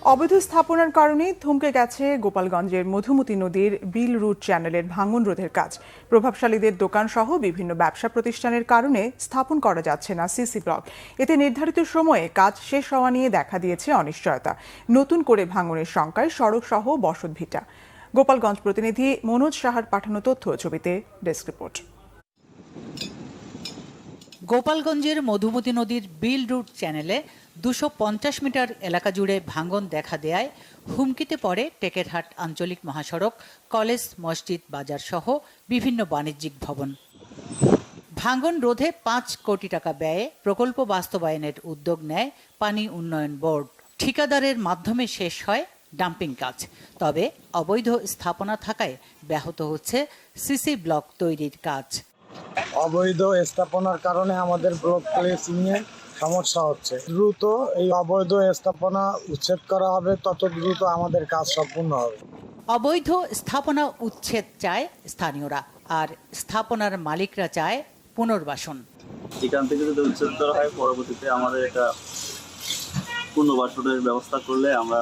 অবৈধ স্থাপনার কারণে থমকে গেছে গোপালগঞ্জের মধুমতি নদীর বিল রুট চ্যানেলের ভাঙন রোধের কাজ। প্রভাবশালীদের দোকান সহ বিভিন্ন ব্যবসা প্রতিষ্ঠানের কারণে স্থাপন করা যাচ্ছে না সিসি ব্লক। এতে নির্ধারিত সময়ে কাজ শেষ হওয়া নিয়ে দেখা দিয়েছে অনিশ্চয়তা। নতুন করে ভাঙনের শঙ্কায় সড়ক সহ বসতভিটা। গোপালগঞ্জ প্রতিনিধি মনোজ সাহার পাঠানো তথ্য ছবিতে ডেস্ক রিপোর্ট। গোপালগঞ্জের মধুমতি নদীর বিল রুট চ্যানেলে 250 মিটার এলাকা জুড়ে ভাঙন দেখা দেয়ায় হুমকিতে পড়ে টেকেরহাট আঞ্চলিক মহাসড়ক, কলেজ, মসজিদ, বাজার সহ বিভিন্ন বাণিজ্যিক ভবন। ভাঙন রোধে 5 কোটি টাকা ব্যয়ে প্রকল্প বাস্তবায়নের উদ্যোগ নেয় পানি উন্নয়ন বোর্ড। ঠিকাদারের মাধ্যমে শেষ হয় ডাম্পিং কাজ। তবে অবৈধ স্থাপনা থাকায় ব্যাহত হচ্ছে সিসি ব্লক তৈরির কাজ। অবৈধ স্থাপনার কারণে আমাদের ব্লক প্লেসিংয়ে সমস্যা হচ্ছে। দ্রুত এই অবৈধ স্থাপনা উচ্ছেদ করা হবে, তত দ্রুত আমাদের কাজ সম্পূর্ণ হবে। অবৈধ স্থাপনা উচ্ছেদ চায় স্থানীয়রা, আর স্থাপনার মালিকরা চায় পুনর্বাসন। এখান থেকে যদি উচ্ছেদ করা হয়, পরবর্তীতে আমাদের একটা পুনর্বাসনের ব্যবস্থা করলে আমরা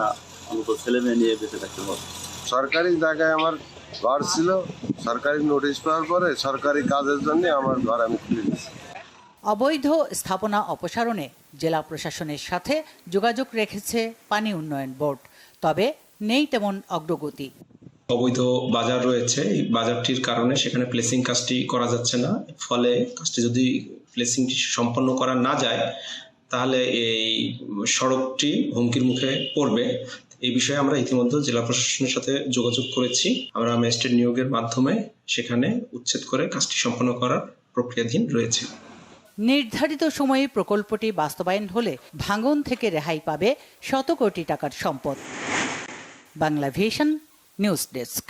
অন্তত ছেলে মেয়ে নিয়ে বেঁচে থাকতে পারবো। সরকারি জায়গায় আমার ঘর ছিল, সরকারি নোটিশ পাওয়ার পরে সরকারি কাজের জন্য আমার ঘর আমি খুলে দিয়েছি। অবৈধ স্থাপনা অপসারণে জেলা প্রশাসনের সাথে যোগাযোগ রেখেছে পানি উন্নয়ন বোর্ড, তবে নেই তেমন অগ্রগতি। অবৈধ বাজার রয়েছে, এই বাজারটির কারণে সেখানে প্লেসিং কাজটি করা যাচ্ছে না। ফলে কাজটি যদি প্লেসিংটি সম্পন্ন করা না যায়, তাহলে এই সড়কটি হুমকির মুখে পড়বে। এই বিষয়ে আমরা ইতিমধ্যে জেলা প্রশাসনের সাথে যোগাযোগ করেছি। আমরা ম্যাজিস্ট্রেট নিয়োগের মাধ্যমে সেখানে উচ্ছেদ করে কাজটি সম্পন্ন করার প্রক্রিয়াধীন রয়েছে। নির্ধারিত সময়ে প্রকল্পটি বাস্তবায়ন হলে ভাঙন থেকে রেহাই পাবে শত কোটি টাকার সম্পদ। Bangla vision news desk.